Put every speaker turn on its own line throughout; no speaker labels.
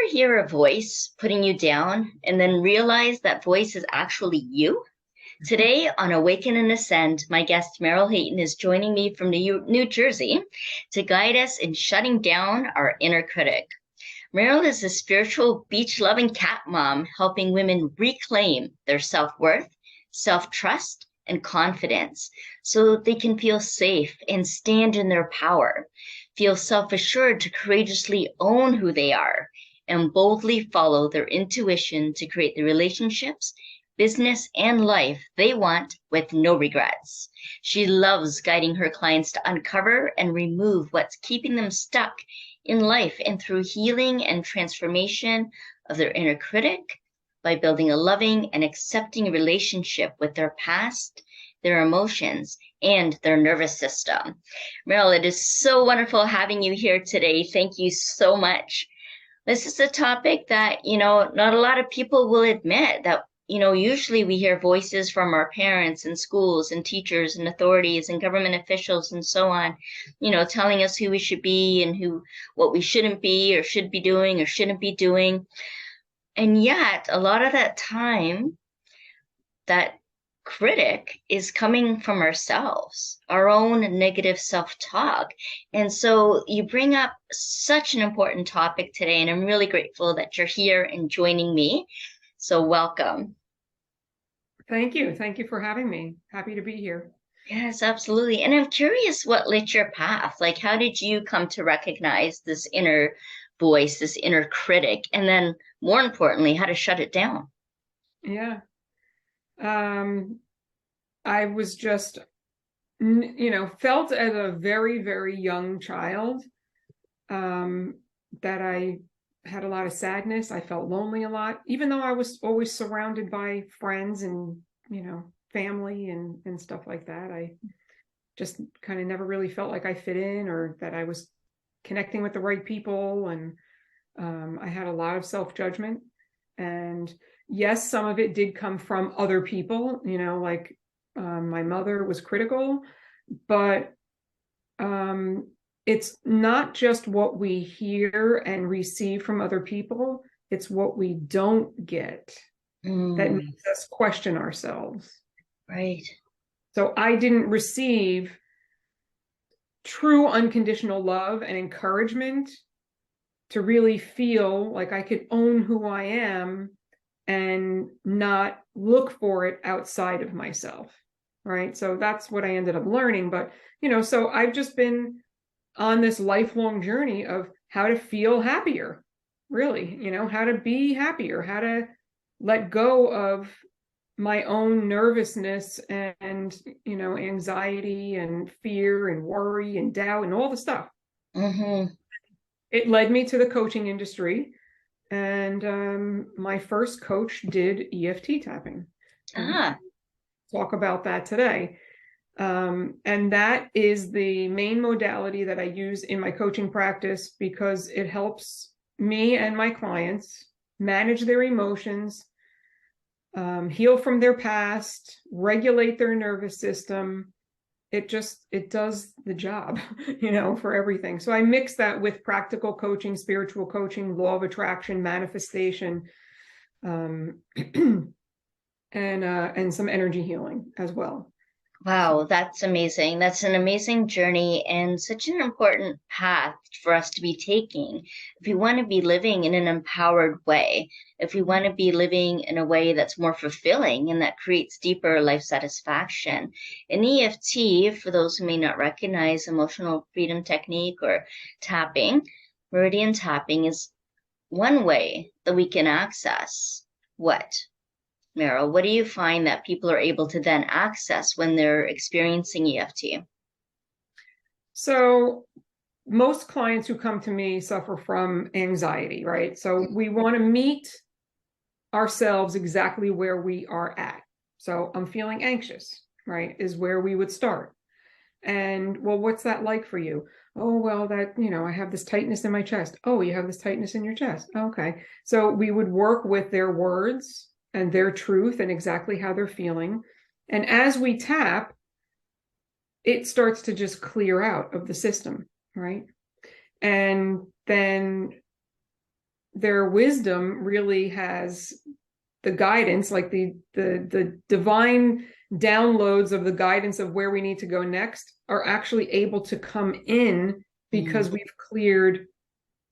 hear a voice putting you down and then realize that voice is actually you? Today on Awaken and Ascend, my guest Meryl Hayton is joining me from New Jersey to guide us in shutting down our inner critic. Meryl is a spiritual, beach-loving cat mom helping women reclaim their self-worth, self-trust, and confidence so they can feel safe and stand in their power, feel self-assured to courageously own who they are, and boldly follow their intuition to create the relationships, business, and life they want with no regrets. She loves guiding her clients to uncover and remove what's keeping them stuck in life and through healing and transformation of their inner critic by building a loving and accepting relationship with their past, their emotions, and their nervous system. Meryl, it is so wonderful having you here today. Thank you so much. This is a topic that, not a lot of people will admit that, usually we hear voices from our parents and schools and teachers and authorities and government officials and so on, telling us who we should be and what we shouldn't be or should be doing or shouldn't be doing. And yet a lot of that time, that critic is coming from ourselves, our own negative self-talk. And so you bring up such an important topic today, and I'm really grateful that you're here and joining me. So welcome.
Thank you. Thank you for having me. Happy to be here.
Yes, absolutely. And I'm curious what lit your path. Like, how did you come to recognize this inner voice, this inner critic, and then more importantly, how to shut it down?
Yeah. I was just, felt as a very, very young child that I had a lot of sadness. I felt lonely a lot, even though I was always surrounded by friends and, family and stuff like that. I just kind of never really felt like I fit in or that I was connecting with the right people. And I had a lot of self-judgment. And yes, some of it did come from other people, like my mother was critical, but it's not just what we hear and receive from other people, it's what we don't get that makes us question ourselves.
Right.
So I didn't receive true unconditional love and encouragement to really feel like I could own who I am and not look for it outside of myself. Right. So that's what I ended up learning. But, so I've just been on this lifelong journey of how to feel happier, really, how to be happier, how to let go of my own nervousness and, anxiety and fear and worry and doubt and all the stuff.
Mm-hmm.
It led me to the coaching industry. And my first coach did EFT tapping. Talk about that today. And that is the main modality that I use in my coaching practice because it helps me and my clients manage their emotions, heal from their past, regulate their nervous system. It does the job, for everything. So I mix that with practical coaching, spiritual coaching, law of attraction, manifestation, and some energy healing as well.
Wow, that's amazing. That's an amazing journey and such an important path for us to be taking. If we want to be living in an empowered way, if we want to be living in a way that's more fulfilling and that creates deeper life satisfaction. In EFT, for those who may not recognize emotional freedom technique or tapping, meridian tapping is one way that we can access what? Meryl, what do you find that people are able to then access when they're experiencing EFT?
So most clients who come to me suffer from anxiety, right? So we want to meet ourselves exactly where we are at. So I'm feeling anxious, right, is where we would start. And well, what's that like for you? Oh, well, that, I have this tightness in my chest. Oh, you have this tightness in your chest. Okay. So we would work with their words and their truth and exactly how they're feeling. And as we tap, it starts to just clear out of the system, right? And then their wisdom really has the guidance, like the divine downloads of the guidance of where we need to go next are actually able to come in because we've cleared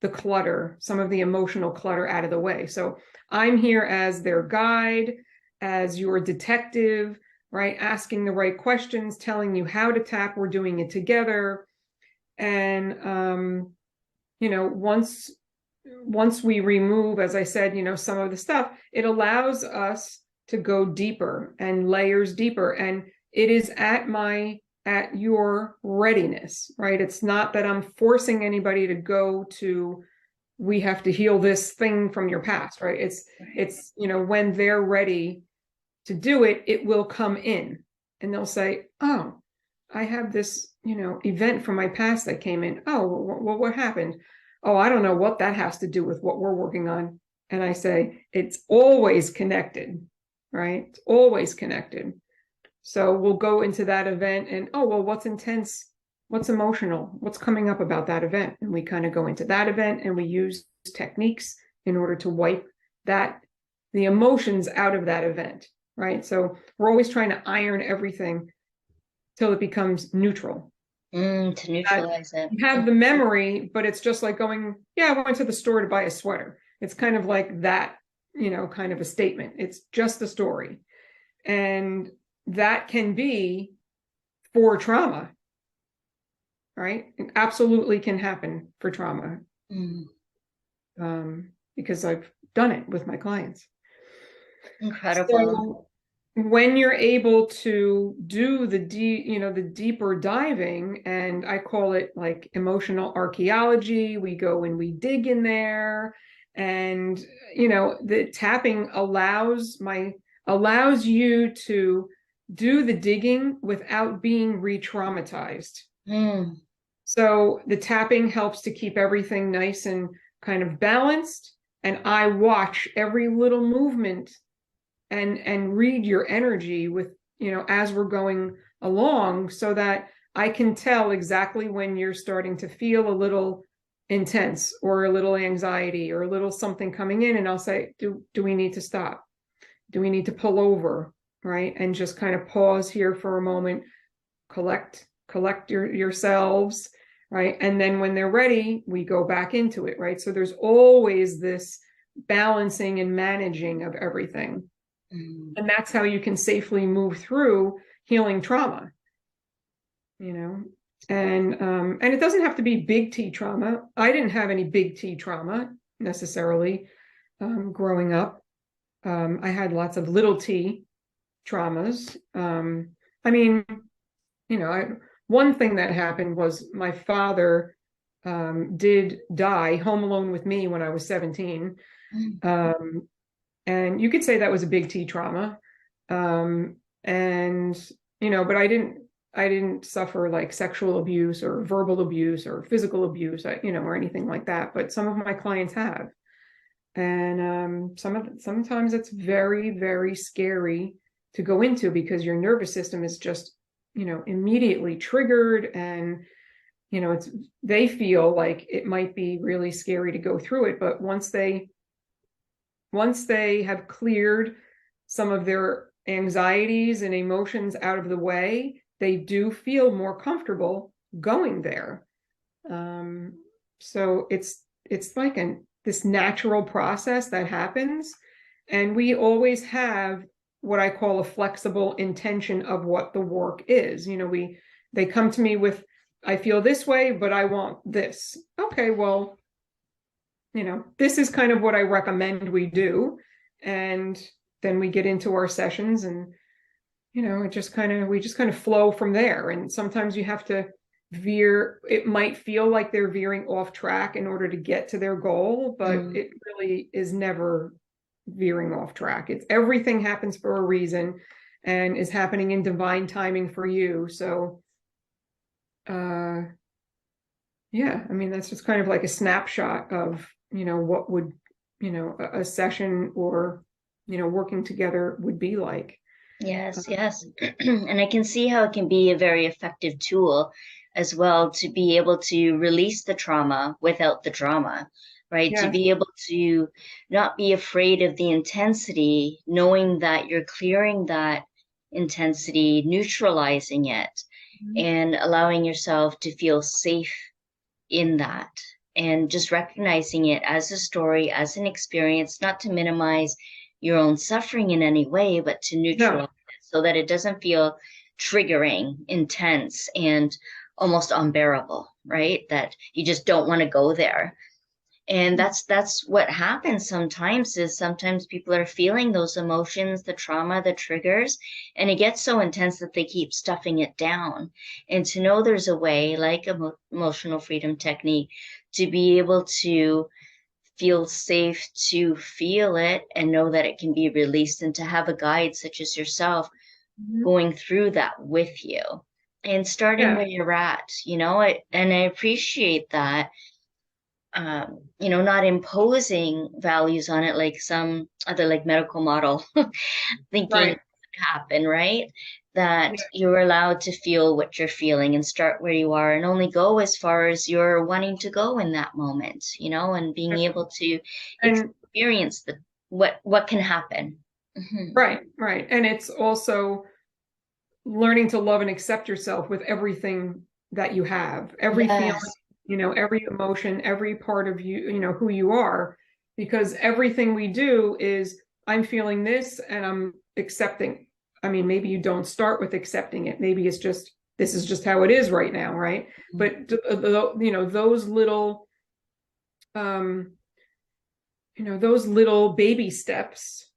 the clutter, some of the emotional clutter out of the way. So I'm here as their guide, as your detective, right? Asking the right questions, telling you how to tap. We're doing it together. And, once we remove, as I said, some of the stuff, it allows us to go deeper and layers deeper. And it is at your readiness, right? It's not that I'm forcing anybody to go to, we have to heal this thing from your past, right? It's, when they're ready to do it, it will come in and they'll say, oh, I have this, event from my past that came in. Oh, well, what happened? Oh, I don't know what that has to do with what we're working on. And I say, it's always connected, right? It's always connected. So we'll go into that event and, oh, well, what's intense? What's emotional? What's coming up about that event? And we kind of go into that event and we use techniques in order to wipe the emotions out of that event, right? So we're always trying to iron everything till it becomes neutral.
To neutralize it.
You have the memory, but it's just like going, yeah, I went to the store to buy a sweater. It's kind of like that, kind of a statement. It's just a story. And that can be for trauma, right? It absolutely can happen for trauma. Because I've done it with my clients.
Incredible.
So when you're able to do the deeper diving, and I call it like emotional archaeology, we go and we dig in there, and the tapping allows you to do the digging without being re-traumatized. So the tapping helps to keep everything nice and kind of balanced, and I watch every little movement and read your energy with, as we're going along, so that I can tell exactly when you're starting to feel a little intense or a little anxiety or a little something coming in. And I'll say, do we need to stop? Do we need to pull over? Right. And just kind of pause here for a moment, collect yourselves. Right. And then when they're ready, we go back into it. Right. So there's always this balancing and managing of everything. And that's how you can safely move through healing trauma, and it doesn't have to be big T trauma. I didn't have any big T trauma necessarily growing up. I had lots of little T traumas. One thing that happened was my father did die home alone with me when I was 17. And you could say that was a big T trauma. But I didn't suffer like sexual abuse or verbal abuse or physical abuse, or anything like that. But some of my clients have. And sometimes it's very, very scary to go into because your nervous system is just, immediately triggered, and, they feel like it might be really scary to go through it. But once they have cleared some of their anxieties and emotions out of the way, they do feel more comfortable going there. So it's like this natural process that happens. And we always have what I call a flexible intention of what the work is. They come to me with, I feel this way, but I want this. Okay, well, this is kind of what I recommend we do. And then we get into our sessions and, we just kind of flow from there. And sometimes you have to veer. It might feel like they're veering off track in order to get to their goal, but it really is never veering off track. It's everything happens for a reason and is happening in divine timing for you. So, that's just kind of like a snapshot of, what would, a session or, working together would be like.
Yes. And I can see how it can be a very effective tool as well to be able to release the trauma without the drama. right? To
Yes.
be able to not be afraid of the intensity, knowing that you're clearing that intensity, neutralizing it,
Mhm.
and allowing yourself to feel safe in that. And just recognizing it as a story, as an experience, not to minimize your own suffering in any way, but to
No.
neutralize it so that it doesn't feel triggering, intense, and almost unbearable, right? That you just don't want to go there. And that's what happens sometimes, is sometimes people are feeling those emotions, the trauma, the triggers, and it gets so intense that they keep stuffing it down. And to know there's a way, like emotional freedom technique, to be able to feel safe to feel it and know that it can be released, and to have a guide such as yourself
Mhm.
going through that with you and starting
Yeah.
where you're at, and I appreciate that, not imposing values on it like some other like medical model thinking
Right.
happen, right? That
Yeah.
you're allowed to feel what you're feeling and start where you are and only go as far as you're wanting to go in that moment, and being able to
And
experience what can happen. Mhm.
right, right. And it's also learning to love and accept yourself with everything that you have, every feeling,
Yes.
every emotion, every part of you, who you are, because everything we do is, I'm feeling this and I'm accepting. I mean, maybe you don't start with accepting it. Maybe it's just, this is just how it is right now, right? But those little, um, those little baby steps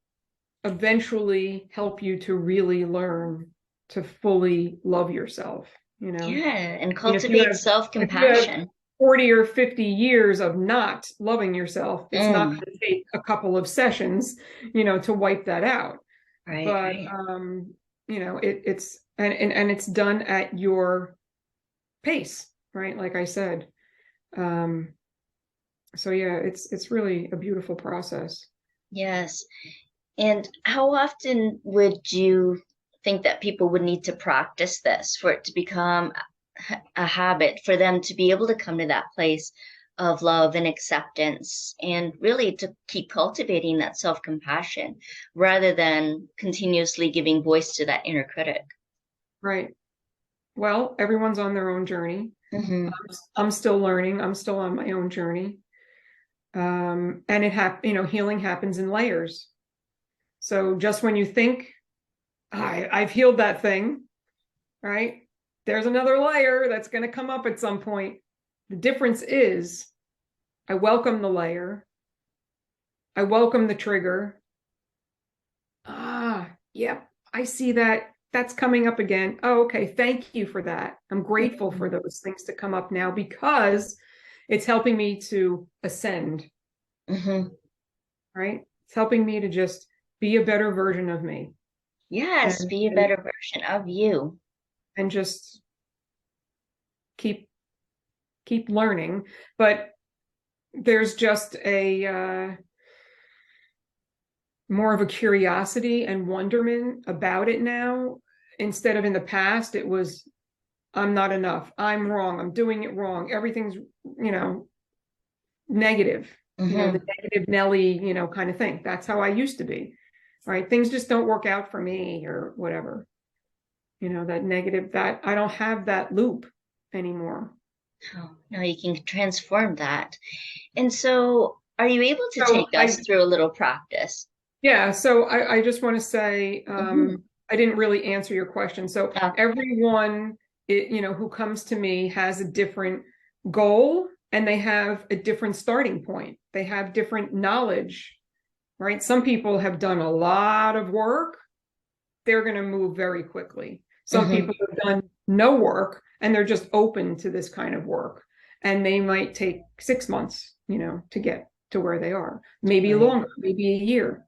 eventually help you to really learn to fully love yourself.
Yeah, and
If you
cultivate
have if you have
self-compassion.
40 or 50 years of not loving yourself, it's not
Mm,
going to take a couple of sessions, to wipe that out.
right,
But
right.
it's and it's done at your pace, right? Like I said. Um, so yeah, it's really a beautiful process.
Yes. And how often would you think that people would need to practice this for it to become a habit, for them to be able to come to that place of love and acceptance, and really to keep cultivating that self-compassion rather than continuously giving voice to that inner critic?
Right. Well, everyone's on their own journey.
Hmm.
I'm still learning. I'm still on my own journey. And healing happens in layers. So just when you think, I've healed that thing, right? There's another layer that's going to come up at some point. The difference is, I welcome the layer. I welcome the trigger. Yep, I see that. That's coming up again. Oh, okay. Thank you for that. I'm grateful for those things to come up now, because it's helping me to ascend,
Hmm.
right? It's helping me to just be a better version of me,
Yes,
and
be a better version of you.
just keep learning. But there's just a more of a curiosity and wonderment about it now, instead of in the past it was, I'm not enough, I'm wrong, I'm doing it wrong, everything's negative, the
Hmm.
negative Nelly, kind of thing. That's how I used to be, right? Things just don't work out for me or whatever, that negative, that I don't have that loop anymore.
Oh, no, you can transform that. And so, are you able to
So
take us through a little practice?
yeah, so I just want to say,
Hmm.
I didn't really answer your question. So
Oh,
everyone, who comes to me has a different goal, and they have a different starting point. They have different knowledge, right? Some people have done a lot of work. They're going to move very quickly. Some
hmm.
people have done no work and they're just open to this kind of work. And they might take 6 months, to get to where they are. Maybe
Right.
longer, maybe a year,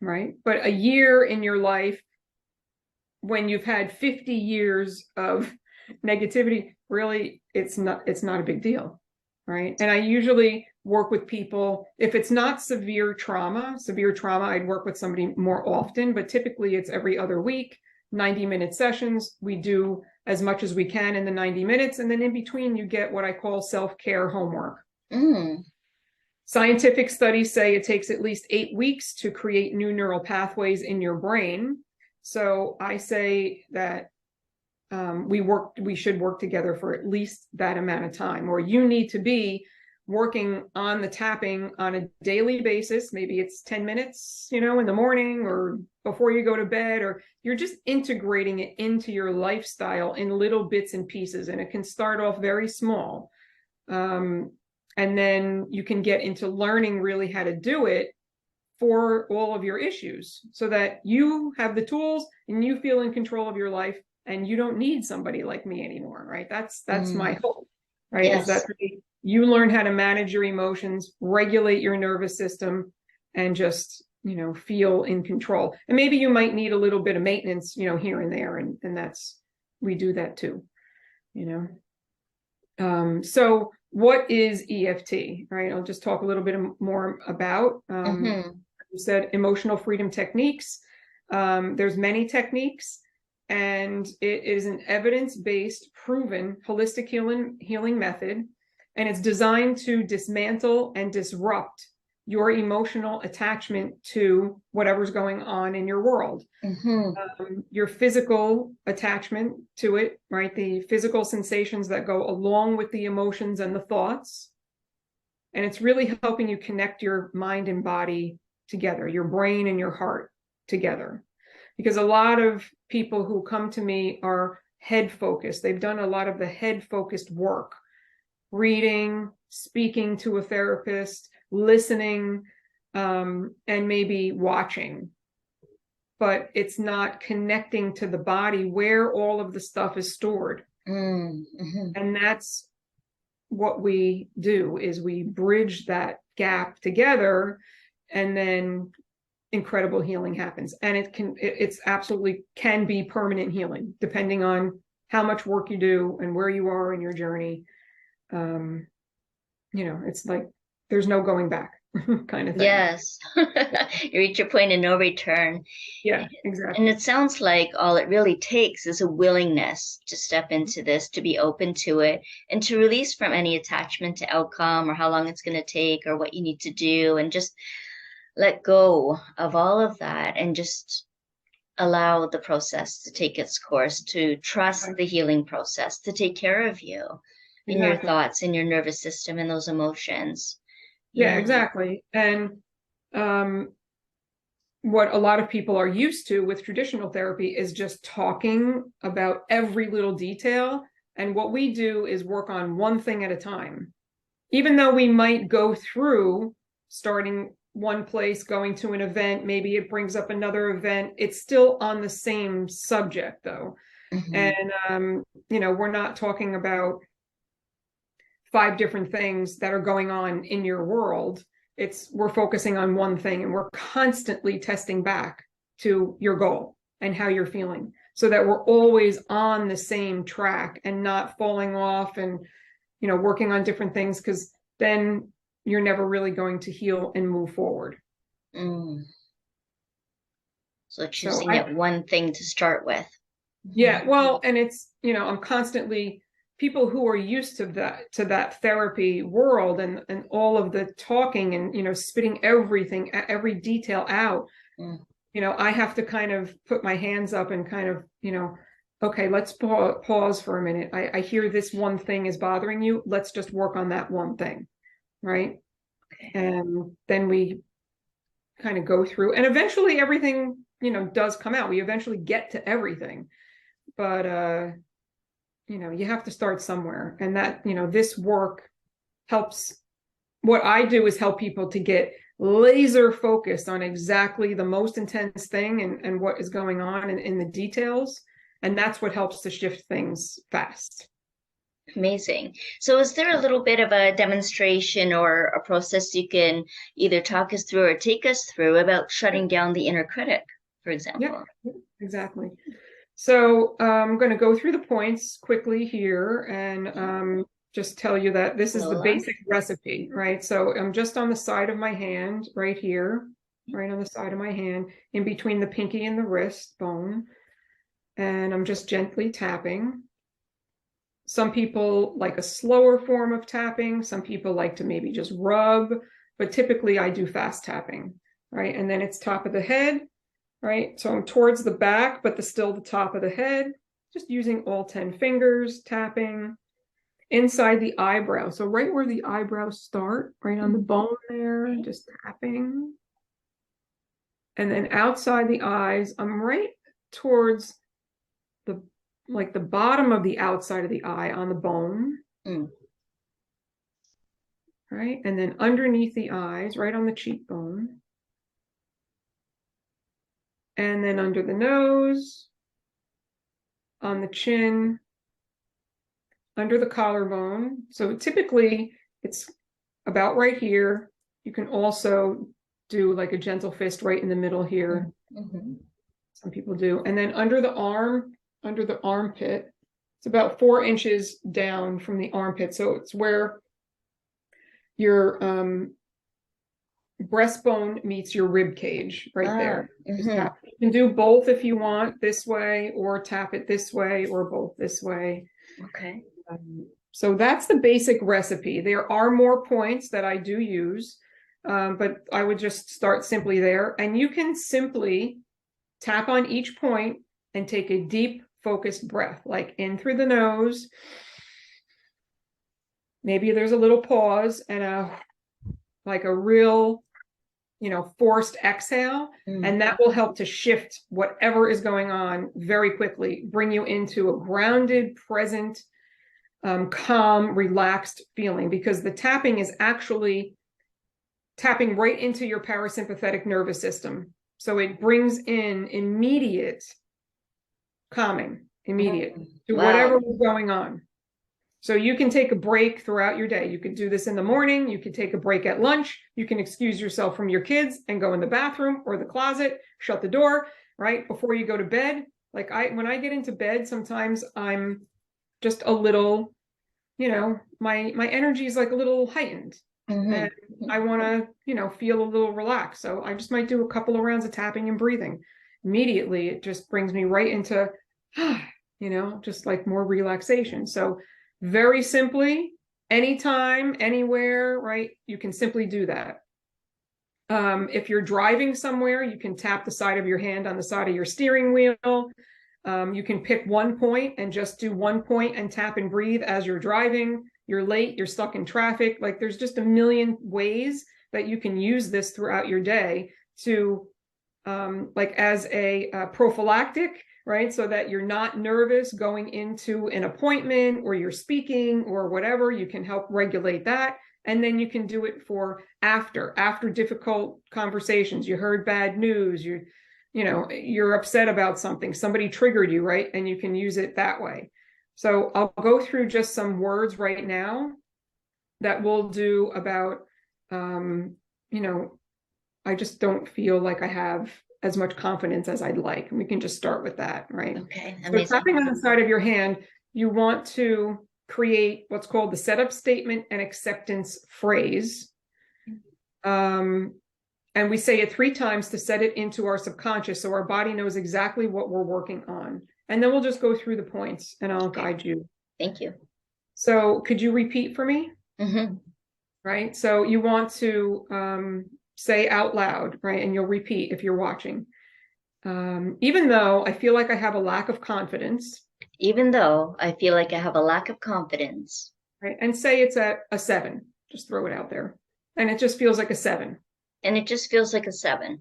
right? But a year in your life, when you've had 50 years of negativity, really, it's not a big deal, right? And I usually work with people, if it's not severe trauma, I'd work with somebody more often, but typically it's every other week, 90-minute sessions. We do as much as we can in the 90 minutes, and then in between you get what I call self-care homework.
Mm.
Scientific studies say it takes at least 8 weeks to create new neural pathways in your brain. So I say that we should work together for at least that amount of time, or you need to be working on the tapping on a daily basis. Maybe it's 10 minutes, in the morning or before you go to bed, or you're just integrating it into your lifestyle in little bits and pieces. And it can start off very small. And then you can get into learning really how to do it for all of your issues, so that you have the tools and you feel in control of your life, and you don't need somebody like me anymore, right? That's my hope, right? Yes. Is that you learn how to manage your emotions, regulate your nervous system, and just, feel in control. And maybe you might need a little bit of maintenance, here and there. And we do that too, So what is EFT, right? I'll just talk a little bit more about, you said emotional freedom techniques. There's many techniques, and it is an evidence-based, proven, holistic healing method. And it's designed to dismantle and disrupt your emotional attachment to whatever's going on in your world. Your physical attachment to it, right? The physical sensations that go along with the emotions and the thoughts. And it's really helping you connect your mind and body together, your brain and your heart together. Because a lot of people who come to me are head focused. They've done a lot of the head focused work, reading, speaking to a therapist, listening, and maybe watching. But it's not connecting to the body where all of the stuff is stored. And that's what we do, is we bridge that gap together, and then incredible healing happens. And it's absolutely can be permanent healing, depending on how much work you do and where you are in your journey. It's like there's no going back kind of thing.
Yes. You reach a point of no return.
Yeah, exactly.
And it sounds like all it really takes is a willingness to step into this, to be open to it, and to release from any attachment to outcome or how long it's going to take or what you need to do, and just let go of all of that and just allow the process to take its course, to trust the healing process, to take care of you and your thoughts and your nervous system and those emotions.
Yeah, exactly. And what a lot of people are used to with traditional therapy is just talking about every little detail. And what we do is work on one thing at a time. Even though we might go through starting one place, going to an event, maybe it brings up another event, it's still on the same subject though. And, we're not talking about 5 different things that are going on in your world. We're focusing on one thing, and we're constantly testing back to your goal and how you're feeling, so that we're always on the same track and not falling off and, working on different things, because then you're never really going to heal and move forward.
So choosing one thing to start with.
Yeah, well, and it's, I'm constantly, people who are used to that therapy world and all of the talking and, spitting everything, every detail out, I have to kind of put my hands up and kind of, okay, let's pause for a minute. I hear this one thing is bothering you. Let's just work on that one thing. Right. And then we kind of go through, and eventually everything, does come out. We eventually get to everything, but, you have to start somewhere. And that, this work helps. What I do is help people to get laser focused on exactly the most intense thing and what is going on in the details. And that's what helps to shift things fast.
Amazing. So is there a little bit of a demonstration or a process you can either talk us through or take us through about shutting down the inner critic, for example?
Yeah, exactly. So I'm going to go through the points quickly here and just tell you that this is the basic recipe, right? So I'm just on the side of my hand right here, right on the side of my hand, in between the pinky and the wrist bone. And I'm just gently tapping. Some people like a slower form of tapping. Some people like to maybe just rub but typically I do fast tapping, right? And then it's top of the head, right? So I'm towards the back, but still the top of the head, just using all 10 fingers, tapping inside the eyebrow. So right where the eyebrows start, right on the bone there, just tapping. And then outside the eyes, I'm right towards the bottom of the outside of the eye on the bone. Right? And then underneath the eyes, right on the cheekbone. And then under the nose, on the chin, under the collarbone. So typically it's about right here. You can also do like a gentle fist right in the middle here. Some people do. And then under the arm, under the armpit, it's about 4 inches down from the armpit. So it's where your breastbone meets your rib cage right there. You can do both if you want, this way, or tap it this way, or both this way.
Okay.
So that's the basic recipe. There are more points that I do use, but I would just start simply there. And you can simply tap on each point and take a deep, focused breath, like in through the nose. Maybe there's a little pause and a real, forced exhale. And that will help to shift whatever is going on very quickly, bring you into a grounded, present, calm, relaxed feeling, because the tapping is actually tapping right into your parasympathetic nervous system. So it brings in immediate calming, to whatever is going on. So you can take a break throughout your day. You could do this in the morning. You could take a break at lunch. You can excuse yourself from your kids and go in the bathroom or the closet, shut the door, right? Before you go to bed. Like when I get into bed, sometimes I'm just a little, my energy is like a little heightened. And I want to, feel a little relaxed. So I just might do a couple of rounds of tapping and breathing. Immediately, it just brings me right into, just like more relaxation. So very simply, anytime, anywhere, right? You can simply do that. If you're driving somewhere, you can tap the side of your hand on the side of your steering wheel. You can pick one point and just do one point and tap and breathe as you're driving. You're late, you're stuck in traffic. Like there's just a million ways that you can use this throughout your day to as a prophylactic, right? So that you're not nervous going into an appointment or you're speaking or whatever. You can help regulate that. And then you can do it for after difficult conversations. You heard bad news, you're upset about something, somebody triggered you, right? And you can use it that way. So I'll go through just some words right now that we'll do about, I just don't feel like I have as much confidence as I'd like. And we can just start with that, right?
Okay.
So tapping on the side of your hand, you want to create what's called the setup statement and acceptance phrase. And we say it 3 times to set it into our subconscious so our body knows exactly what we're working on. And then we'll just go through the points and I'll guide you.
Thank you.
So could you repeat for me? Right? So you want to say out loud, right? And you'll repeat if you're watching. Even though I feel like I have a lack of confidence.
Even though I feel like I have a lack of confidence.
Right? And say it's at a 7. Just throw it out there. And it just feels like a 7.
And it just feels like a 7.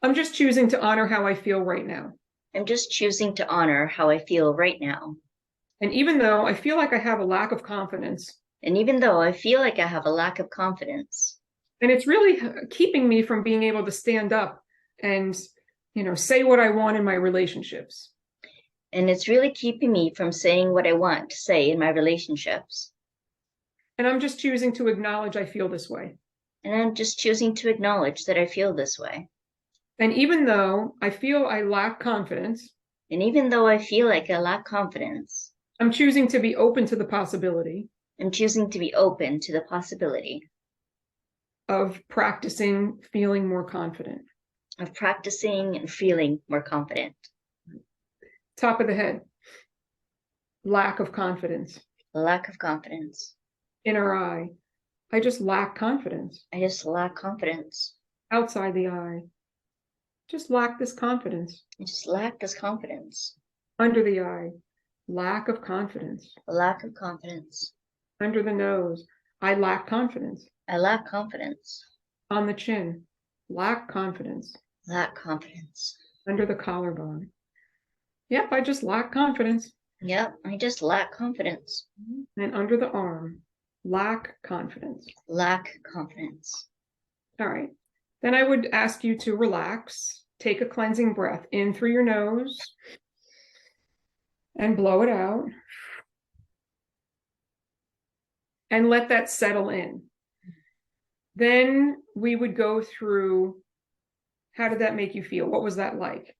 I'm just choosing to honor how I feel right now.
I'm just choosing to honor how I feel right now.
And even though I feel like I have a lack of confidence.
And even though I feel like I have a lack of confidence.
And it's really keeping me from being able to stand up and, say what I want in my relationships.
And it's really keeping me from saying what I want to say in my relationships.
And I'm just choosing to acknowledge I feel this way.
And I'm just choosing to acknowledge that I feel this way.
And even though I feel I lack confidence.
And even though I feel like I lack confidence.
I'm choosing to be open to the possibility.
I'm choosing to be open to the possibility.
Of practicing feeling more confident.
Of practicing and feeling more confident.
Top of the head. Lack of confidence.
Lack of confidence.
Inner eye. I just lack confidence.
I just lack confidence.
Outside the eye. Just lack this confidence.
I just lack this confidence.
Under the eye. Lack of confidence.
A lack of confidence.
Under the nose. I lack confidence.
I lack confidence.
On the chin. Lack confidence.
Lack confidence.
Under the collarbone. Yep, I just lack confidence.
Yep, I just lack confidence.
And under the arm. Lack confidence.
Lack confidence.
All right. Then I would ask you to relax. Take a cleansing breath in through your nose and blow it out. And let that settle in. Then we would go through, how did that make you feel? What was that like?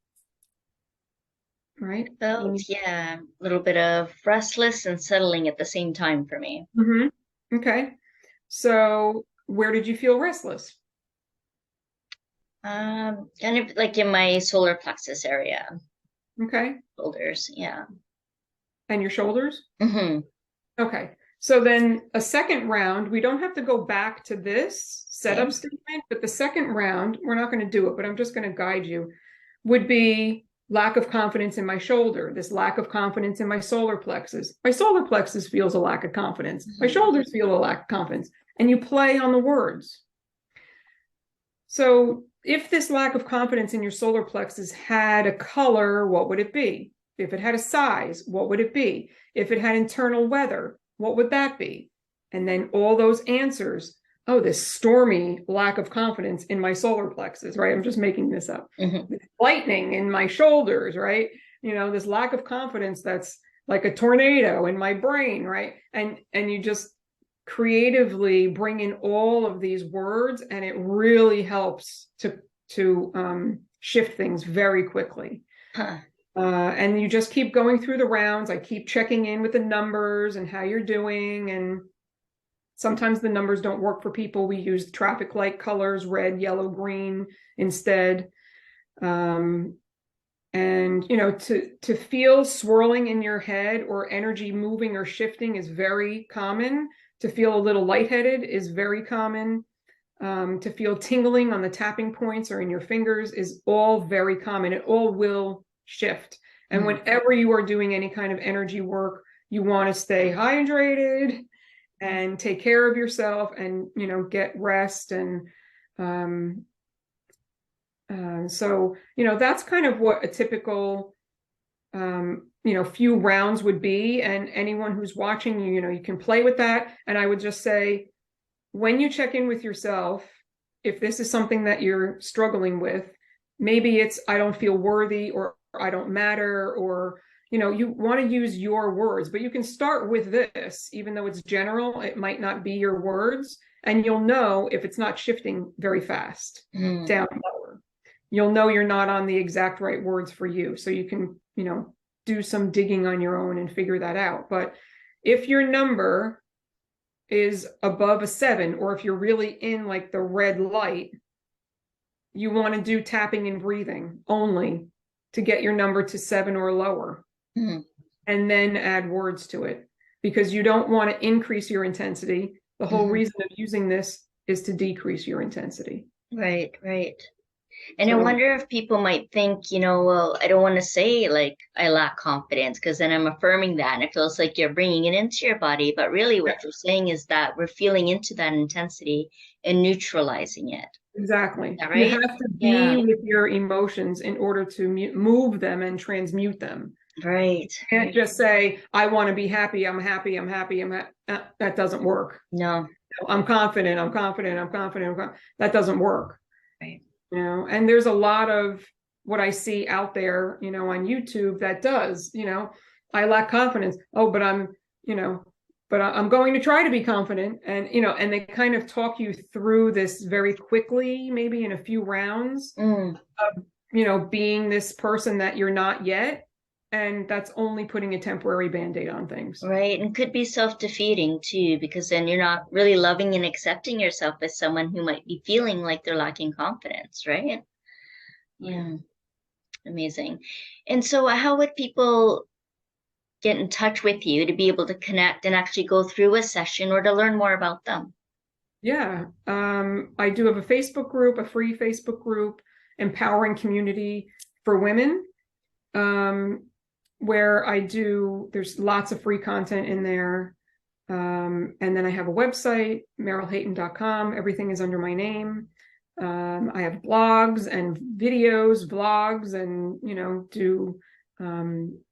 Right?
Felt, yeah, a little bit of restless and settling at the same time for me.
Mm-hmm. Okay. So where did you feel restless?
Kind of like in my solar plexus area.
Okay.
Shoulders, yeah.
And your shoulders?
Mm-hmm.
Okay. So then a second round, we don't have to go back to this setup statement, but the second round, we're not going to do it, but I'm just going to guide you, would be lack of confidence in my shoulder, this lack of confidence in my solar plexus. My solar plexus feels a lack of confidence. My shoulders feel a lack of confidence. And you play on the words. So if this lack of confidence in your solar plexus had a color, what would it be? If it had a size, what would it be? If it had internal weather, what would that be? And then all those answers, oh, this stormy lack of confidence in my solar plexus, right? I'm just making this up.
Mm-hmm.
Lightning in my shoulders, right? You know, this lack of confidence that's like a tornado in my brain, right? And you just creatively bring in all of these words, and it really helps to shift things very quickly.
Huh.
And you just keep going through the rounds. I keep checking in with the numbers and how you're doing. And sometimes the numbers don't work for people. We use traffic light colors, red, yellow, green instead. And, you know, to feel swirling in your head or energy moving or shifting is very common. To feel a little lightheaded is very common. To feel tingling on the tapping points or in your fingers is all very common. It all will shift. And whenever you are doing any kind of energy work, you want to stay hydrated and take care of yourself and, you know, get rest. And so, you know, that's kind of what a typical, you know, few rounds would be. And anyone who's watching, you know, you can play with that. And I would just say, when you check in with yourself, if this is something that you're struggling with, maybe it's, I don't feel worthy, or I don't matter, or, you know, you want to use your words, but you can start with this, even though it's general, it might not be your words. And you'll know if it's not shifting very fast down lower. You'll know you're not on the exact right words for you. So you can, you know, do some digging on your own and figure that out. But if your number is above a 7, or if you're really in like the red light, you want to do tapping and breathing only to get your number to 7 or lower, and then add words to it, because you don't want to increase your intensity. The whole reason of using this is to decrease your intensity.
Right, right. And I wonder if people might think, you know, well, I don't want to say like I lack confidence, because then I'm affirming that and it feels like you're bringing it into your body. But really what you're saying is that we're feeling into that intensity and neutralizing it.
Exactly.
Right?
You have to be with your emotions in order to move them and transmute them.
Right.
You can't just say, I want to be happy. I'm happy. I'm happy. That doesn't work.
No.
I'm confident. I'm confident. I'm confident. That doesn't work.
Right.
You know, and there's a lot of what I see out there, you know, on YouTube that does, you know, I lack confidence. Oh, but I'm, you know, but I'm going to try to be confident. And, you know, and they kind of talk you through this very quickly, maybe in a few rounds of, you know, being this person that you're not yet. And that's only putting a temporary Band-Aid on things.
Right. And could be self-defeating too, because then you're not really loving and accepting yourself as someone who might be feeling like they're lacking confidence, right? Yeah. Amazing. And so how would people get in touch with you to be able to connect and actually go through a session or to learn more about them?
Yeah. I do have a Facebook group, a free Facebook group, empowering community for women, where there's lots of free content in there. And then I have a website, merylhayton.com. Everything is under my name. I have blogs and videos, vlogs, and, do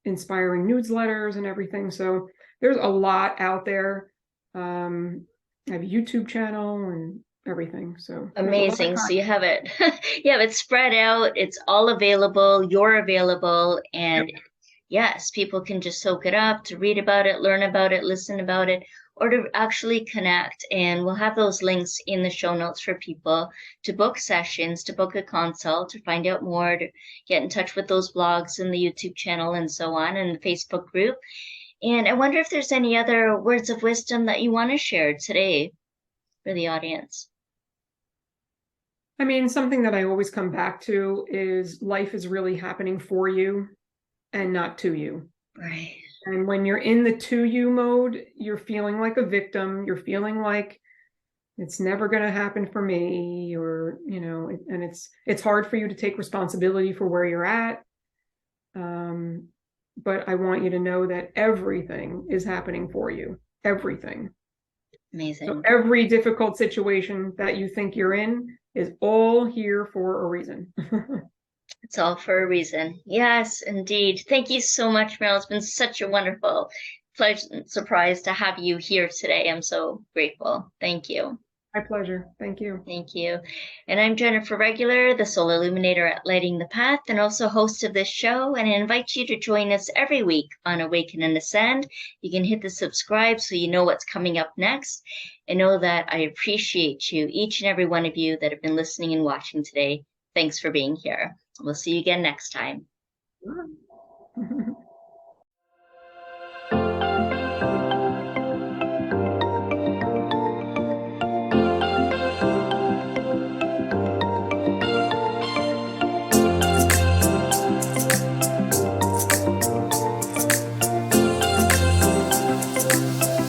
inspiring newsletters and everything. So there's a lot out there. I have a YouTube channel and everything. So
Amazing. So you have it, you have it spread out. It's all available. You're available.
Yep.
And yes, people can just soak it up to read about it, learn about it, listen about it, or to actually connect. And we'll have those links in the show notes for people to book sessions, to book a consult, to find out more, to get in touch with those blogs and the YouTube channel and so on, and the Facebook group. And I wonder if there's any other words of wisdom that you want to share today for the audience.
I mean, something that I always come back to is life is really happening for you and not to you.
Right.
And when you're in the to you mode, you're feeling like a victim. You're feeling like it's never going to happen for me, or, and it's hard for you to take responsibility for where you're at. But I want you to know that everything is happening for you. Everything.
Amazing.
So every difficult situation that you think you're in is all here for a reason.
It's all for a reason. Yes, indeed. Thank you so much, Meryl. It's been such a wonderful pleasant surprise to have you here today. I'm so grateful. Thank you.
My pleasure. Thank you.
Thank you. And I'm Jennifer Regular, the Soul Illuminator at Lighting the Path, and also host of this show. And I invite you to join us every week on Awaken and Ascend. You can hit the subscribe so you know what's coming up next. And know that I appreciate you, each and every one of you that have been listening and watching today. Thanks for being here. We'll see you again next time.